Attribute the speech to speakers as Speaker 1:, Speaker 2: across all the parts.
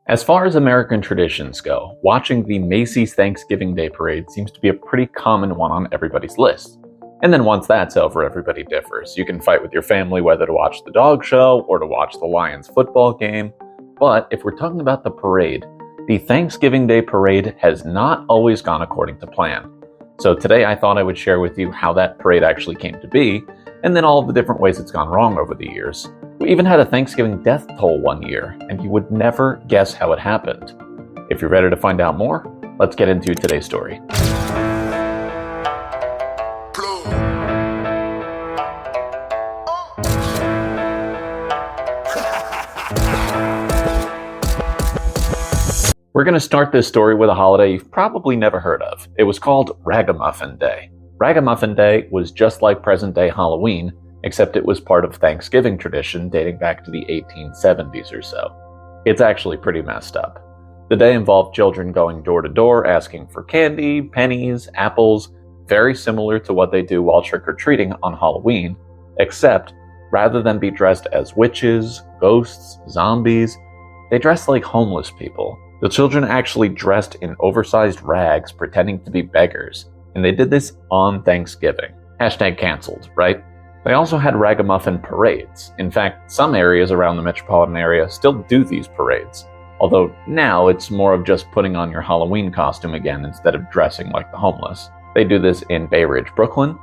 Speaker 1: As far as American traditions go, watching the Macy's Thanksgiving Day Parade seems to be a pretty common one on everybody's list. And then once that's over, everybody differs. You can fight with your family whether to watch the dog show or to watch the Lions football game. But if we're talking about the parade, the Thanksgiving Day Parade has not always gone according to plan. So today I thought I would share with you how that parade actually came to be, and then all of the different ways it's gone wrong over the years. We even had a Thanksgiving death toll one year, and you would never guess how it happened. If you're ready to find out more, let's get into today's story. We're going to start this story with a holiday you've probably never heard of. It was called Ragamuffin Day. Ragamuffin Day was just like present-day Halloween, except it was part of Thanksgiving tradition dating back to the 1870s or so. It's actually pretty messed up. The day involved children going door to door asking for candy, pennies, apples, very similar to what they do while trick-or-treating on Halloween, except rather than be dressed as witches, ghosts, zombies, they dressed like homeless people. The children actually dressed in oversized rags pretending to be beggars, and they did this on Thanksgiving. Hashtag canceled, right? They also had ragamuffin parades. In fact, some areas around the metropolitan area still do these parades, although now it's more of just putting on your Halloween costume again instead of dressing like the homeless. They do this in Bay Ridge, Brooklyn,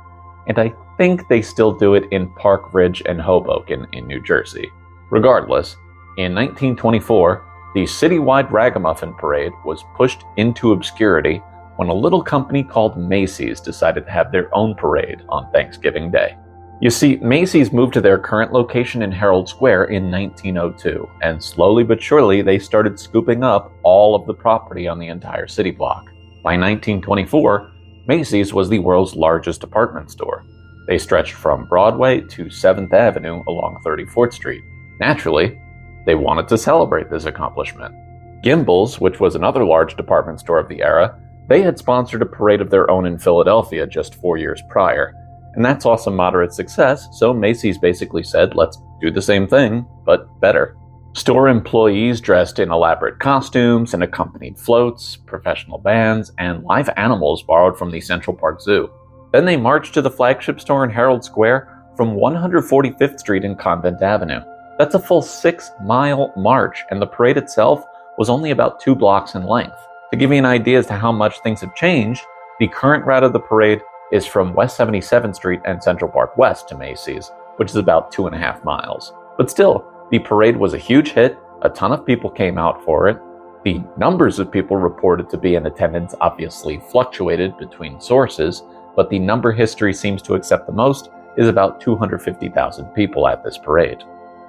Speaker 1: and I think they still do it in Park Ridge and Hoboken in New Jersey. Regardless, in 1924, the citywide Ragamuffin Parade was pushed into obscurity when a little company called Macy's decided to have their own parade on Thanksgiving Day. You see, Macy's moved to their current location in Herald Square in 1902, and slowly but surely they started scooping up all of the property on the entire city block. By 1924, Macy's was the world's largest department store. They stretched from Broadway to 7th Avenue along 34th Street. Naturally, they wanted to celebrate this accomplishment. Gimbel's, which was another large department store of the era, they had sponsored a parade of their own in Philadelphia just 4 years prior, and that saw some moderate success, so Macy's basically said, let's do the same thing, but better. Store employees dressed in elaborate costumes and accompanied floats, professional bands, and live animals borrowed from the Central Park Zoo. Then they marched to the flagship store in Herald Square from 145th Street and Convent Avenue. That's a full 6-mile march, and the parade itself was only about 2 blocks in length. To give you an idea as to how much things have changed, the current route of the parade is from West 77th Street and Central Park West to Macy's, which is about 2.5 miles. But still, the parade was a huge hit, a ton of people came out for it. The numbers of people reported to be in attendance obviously fluctuated between sources, but the number history seems to accept the most is about 250,000 people at this parade.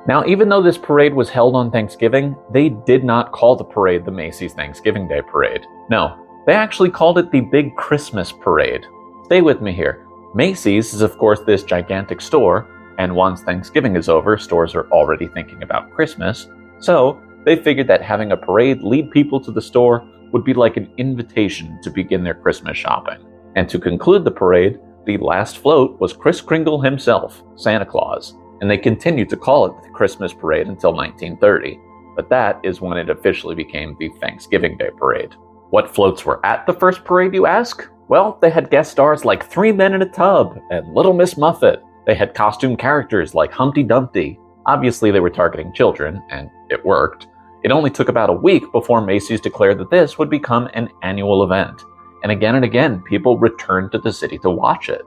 Speaker 1: Now, even though this parade was held on Thanksgiving, they did not call the parade the Macy's Thanksgiving Day Parade. No, they actually called it the Big Christmas Parade. Stay with me here. Macy's is of course this gigantic store, and once Thanksgiving is over, stores are already thinking about Christmas, so they figured that having a parade lead people to the store would be like an invitation to begin their Christmas shopping. And to conclude the parade, the last float was Kris Kringle himself, Santa Claus. And they continued to call it the Christmas Parade until 1930, but that is when it officially became the Thanksgiving Day Parade. What floats were at the first parade, you ask? Well, they had guest stars like 3 Men in a Tub and Little Miss Muffet. They had costume characters like Humpty Dumpty. Obviously, they were targeting children, and it worked. It only took about a week before Macy's declared that this would become an annual event. And again, people returned to the city to watch it.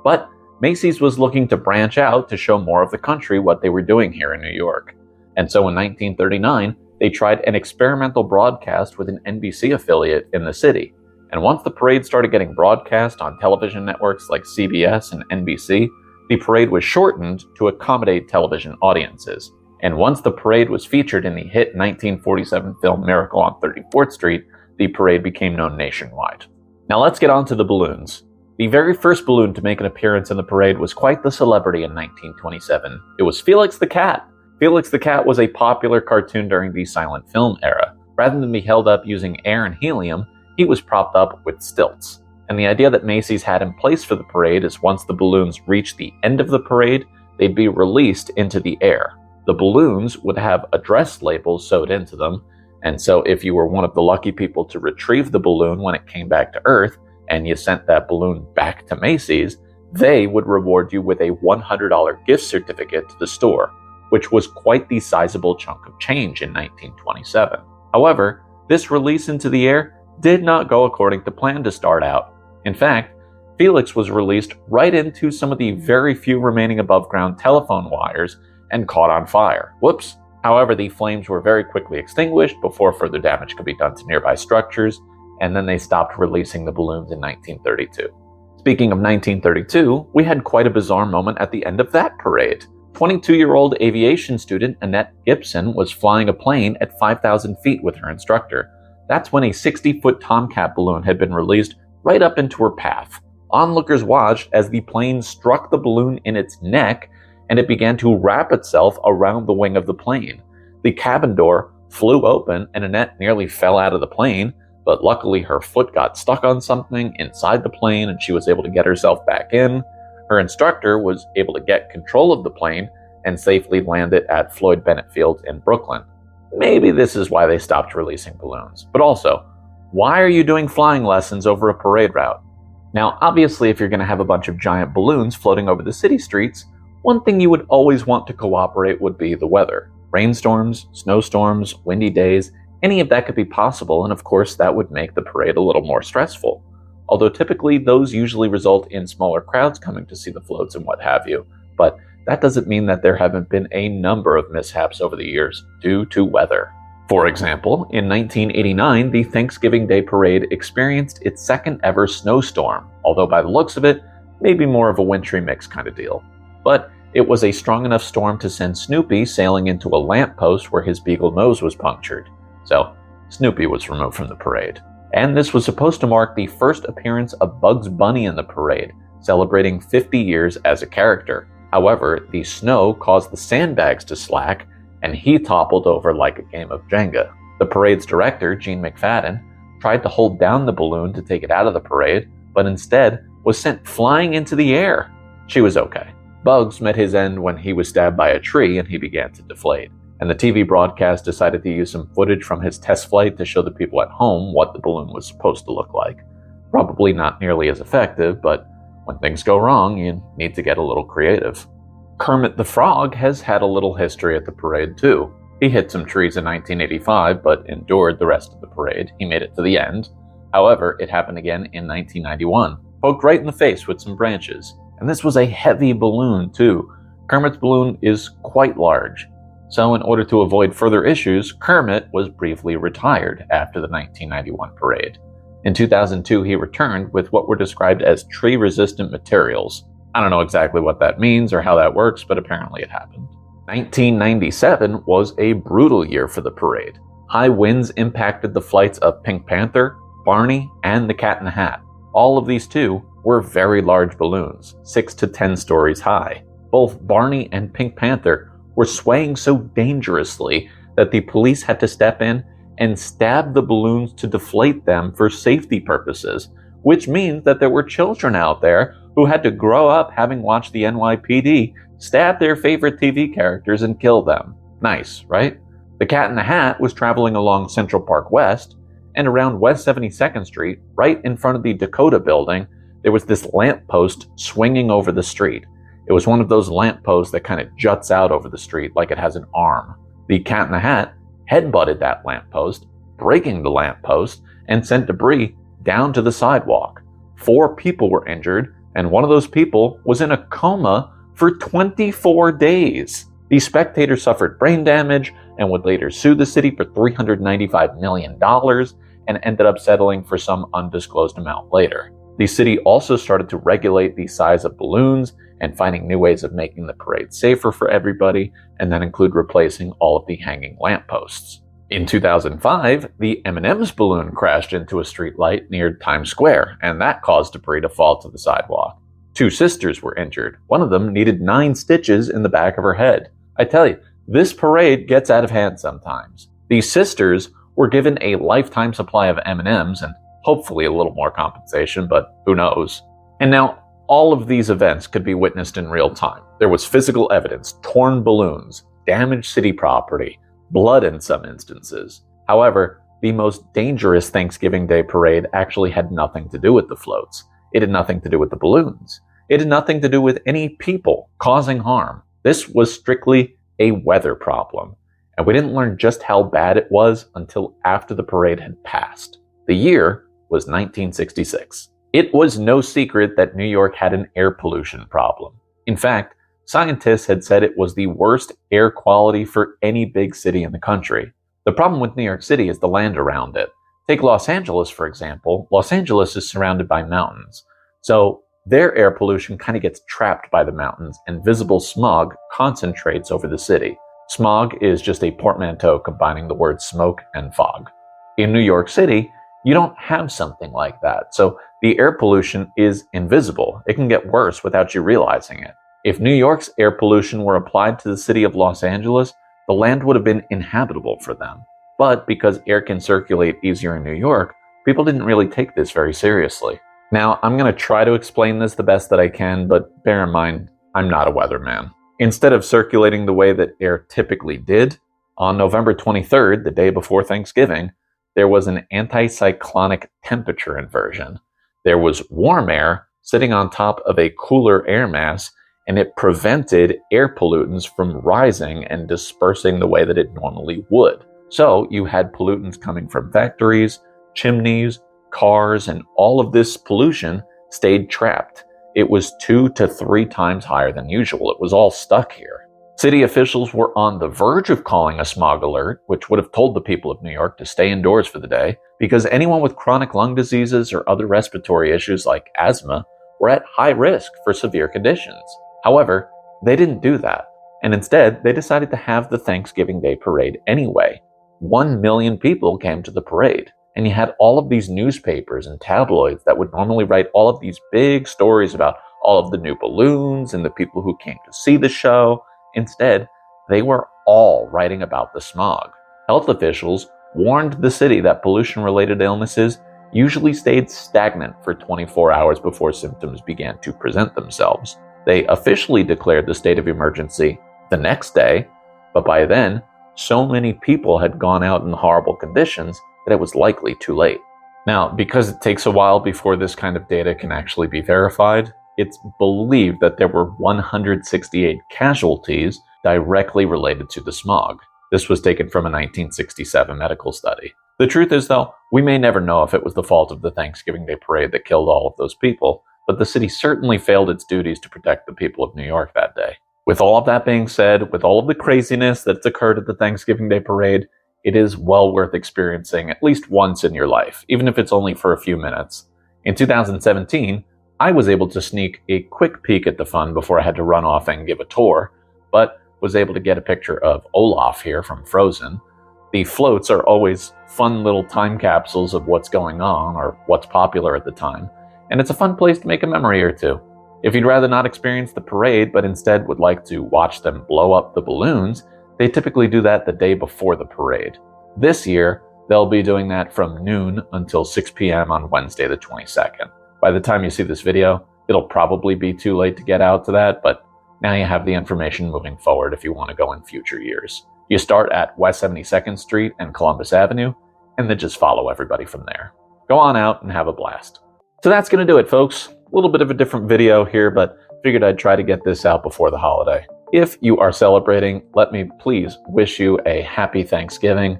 Speaker 1: But Macy's was looking to branch out to show more of the country what they were doing here in New York. And so in 1939, they tried an experimental broadcast with an NBC affiliate in the city. And once the parade started getting broadcast on television networks like CBS and NBC, the parade was shortened to accommodate television audiences. And once the parade was featured in the hit 1947 film Miracle on 34th Street, the parade became known nationwide. Now let's get on to the balloons. The very first balloon to make an appearance in the parade was quite the celebrity in 1927. It was Felix the Cat. Felix the Cat was a popular cartoon during the silent film era. Rather than be held up using air and helium, he was propped up with stilts. And the idea that Macy's had in place for the parade is once the balloons reached the end of the parade, they'd be released into the air. The balloons would have address labels sewed into them, And so if you were one of the lucky people to retrieve the balloon when it came back to Earth, and you sent that balloon back to Macy's, they would reward you with a $100 gift certificate to the store, which was quite the sizable chunk of change in 1927. However, this release into the air did not go according to plan to start out. In fact, Felix was released right into some of the very few remaining above-ground telephone wires and caught on fire. Whoops! However, the flames were very quickly extinguished before further damage could be done to nearby structures, and then they stopped releasing the balloons in 1932. Speaking of 1932, we had quite a bizarre moment at the end of that parade. 22-year-old aviation student Annette Gibson was flying a plane at 5,000 feet with her instructor. That's when a 60-foot Tomcat balloon had been released right up into her path. Onlookers watched as the plane struck the balloon in its neck, and it began to wrap itself around the wing of the plane. The cabin door flew open, and Annette nearly fell out of the plane, but luckily her foot got stuck on something inside the plane and she was able to get herself back in. Her instructor was able to get control of the plane and safely land it at Floyd Bennett Field in Brooklyn. Maybe this is why they stopped releasing balloons. But also, why are you doing flying lessons over a parade route? Now, obviously, if you're going to have a bunch of giant balloons floating over the city streets, one thing you would always want to cooperate would be the weather. Rainstorms, snowstorms, windy days, any of that could be possible, and of course that would make the parade a little more stressful. Although typically those usually result in smaller crowds coming to see the floats and what have you, but that doesn't mean that there haven't been a number of mishaps over the years due to weather. For example, in 1989, the Thanksgiving Day Parade experienced its second ever snowstorm, although by the looks of it, maybe more of a wintry mix kind of deal. But it was a strong enough storm to send Snoopy sailing into a lamppost where his beagle nose was punctured. So, Snoopy was removed from the parade. And this was supposed to mark the first appearance of Bugs Bunny in the parade, celebrating 50 years as a character. However, the snow caused the sandbags to slack, and he toppled over like a game of Jenga. The parade's director, Gene McFadden, tried to hold down the balloon to take it out of the parade, but instead was sent flying into the air. She was okay. Bugs met his end when he was stabbed by a tree and he began to deflate. And the TV broadcast decided to use some footage from his test flight to show the people at home what the balloon was supposed to look like. Probably not nearly as effective, but when things go wrong, you need to get a little creative. Kermit the Frog has had a little history at the parade too. He hit some trees in 1985, but endured the rest of the parade. He made it to the end. However, it happened again in 1991. Poked right in the face with some branches. And this was a heavy balloon too. Kermit's balloon is quite large. So in order to avoid further issues, Kermit was briefly retired after the 1991 parade. In 2002, he returned with what were described as tree-resistant materials. I don't know exactly what that means or how that works, but apparently it happened. 1997 was a brutal year for the parade. High winds impacted the flights of Pink Panther, Barney, and the Cat in the Hat. All of these two were very large balloons, 6 to 10 stories high. Both Barney and Pink Panther were swaying so dangerously that the police had to step in and stab the balloons to deflate them for safety purposes, which means that there were children out there who had to grow up having watched the NYPD stab their favorite TV characters and kill them. Nice, right? The Cat in the Hat was traveling along Central Park West, and around West 72nd Street, right in front of the Dakota building, there was this lamppost swinging over the street. It was one of those lampposts that kind of juts out over the street like it has an arm. The Cat in the Hat headbutted that lamppost, breaking the lamppost, and sent debris down to the sidewalk. 4 people were injured, and one of those people was in a coma for 24 days. The spectator suffered brain damage and would later sue the city for $395 million and ended up settling for some undisclosed amount later. The city also started to regulate the size of balloons and finding new ways of making the parade safer for everybody, and that include replacing all of the hanging lampposts. In 2005, the M&Ms balloon crashed into a streetlight near Times Square, and that caused debris to fall to the sidewalk. 2 sisters were injured. One of them needed 9 stitches in the back of her head. I tell you, this parade gets out of hand sometimes. These sisters were given a lifetime supply of M&Ms and hopefully a little more compensation, but who knows. And now, all of these events could be witnessed in real time. There was physical evidence, torn balloons, damaged city property, blood in some instances. However, the most dangerous Thanksgiving Day parade actually had nothing to do with the floats. It had nothing to do with the balloons. It had nothing to do with any people causing harm. This was strictly a weather problem, and we didn't learn just how bad it was until after the parade had passed. The year was 1966. It was no secret that New York had an air pollution problem. In fact, scientists had said it was the worst air quality for any big city in the country. The problem with New York City is the land around it. Take Los Angeles, for example. Los Angeles is surrounded by mountains. So their air pollution kind of gets trapped by the mountains, and visible smog concentrates over the city. Smog is just a portmanteau combining the words smoke and fog. In New York City, you don't have something like that. So the air pollution is invisible. It can get worse without you realizing it. If New York's air pollution were applied to the city of Los Angeles, the land would have been inhabitable for them. But because air can circulate easier in New York, people didn't really take this very seriously. Now, I'm going to try to explain this the best that I can, but bear in mind, I'm not a weatherman. Instead of circulating the way that air typically did, on November 23rd, the day before Thanksgiving, there was an anticyclonic temperature inversion. There was warm air sitting on top of a cooler air mass, and it prevented air pollutants from rising and dispersing the way that it normally would. So you had pollutants coming from factories, chimneys, cars, and all of this pollution stayed trapped. It was 2 to 3 times higher than usual. It was all stuck here. City officials were on the verge of calling a smog alert, which would have told the people of New York to stay indoors for the day, because anyone with chronic lung diseases or other respiratory issues like asthma were at high risk for severe conditions. However, they didn't do that, and instead they decided to have the Thanksgiving Day parade anyway. 1 million people came to the parade, and you had all of these newspapers and tabloids that would normally write all of these big stories about all of the new balloons and the people who came to see the show. Instead, they were all writing about the smog. Health officials warned the city that pollution-related illnesses usually stayed stagnant for 24 hours before symptoms began to present themselves. They officially declared the state of emergency the next day, but by then, so many people had gone out in horrible conditions that it was likely too late. Now, because it takes a while before this kind of data can actually be verified, it's believed that there were 168 casualties directly related to the smog. This was taken from a 1967 medical study. The truth is, though, we may never know if it was the fault of the Thanksgiving Day parade that killed all of those people, but the city certainly failed its duties to protect the people of New York that day. With all of that being said, with all of the craziness that's occurred at the Thanksgiving Day parade, it is well worth experiencing at least once in your life, even if it's only for a few minutes. In 2017, I was able to sneak a quick peek at the fun before I had to run off and give a tour, but was able to get a picture of Olaf here from Frozen. The floats are always fun little time capsules of what's going on or what's popular at the time, and it's a fun place to make a memory or two. If you'd rather not experience the parade, but instead would like to watch them blow up the balloons, they typically do that the day before the parade. This year, they'll be doing that from noon until 6 p.m. on Wednesday the 22nd. By the time you see this video, it'll probably be too late to get out to that, but now you have the information moving forward if you want to go in future years. You start at West 72nd Street and Columbus Avenue, and then just follow everybody from there. Go on out and have a blast. So that's going to do it, folks. A little bit of a different video here, but figured I'd try to get this out before the holiday. If you are celebrating, let me please wish you a happy Thanksgiving.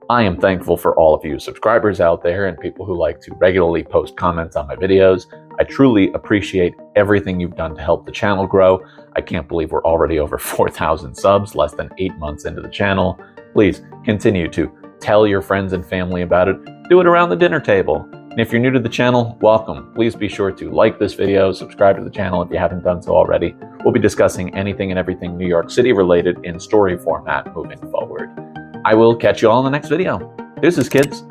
Speaker 1: I am thankful for all of you subscribers out there and people who like to regularly post comments on my videos. I truly appreciate everything you've done to help the channel grow. I can't believe we're already over 4,000 subs, less than 8 months into the channel. Please continue to tell your friends and family about it. Do it around the dinner table. And if you're new to the channel, welcome. Please be sure to like this video, subscribe to the channel if you haven't done so already. We'll be discussing anything and everything New York City related in story format moving forward. I will catch you all in the next video. Deuces, kids.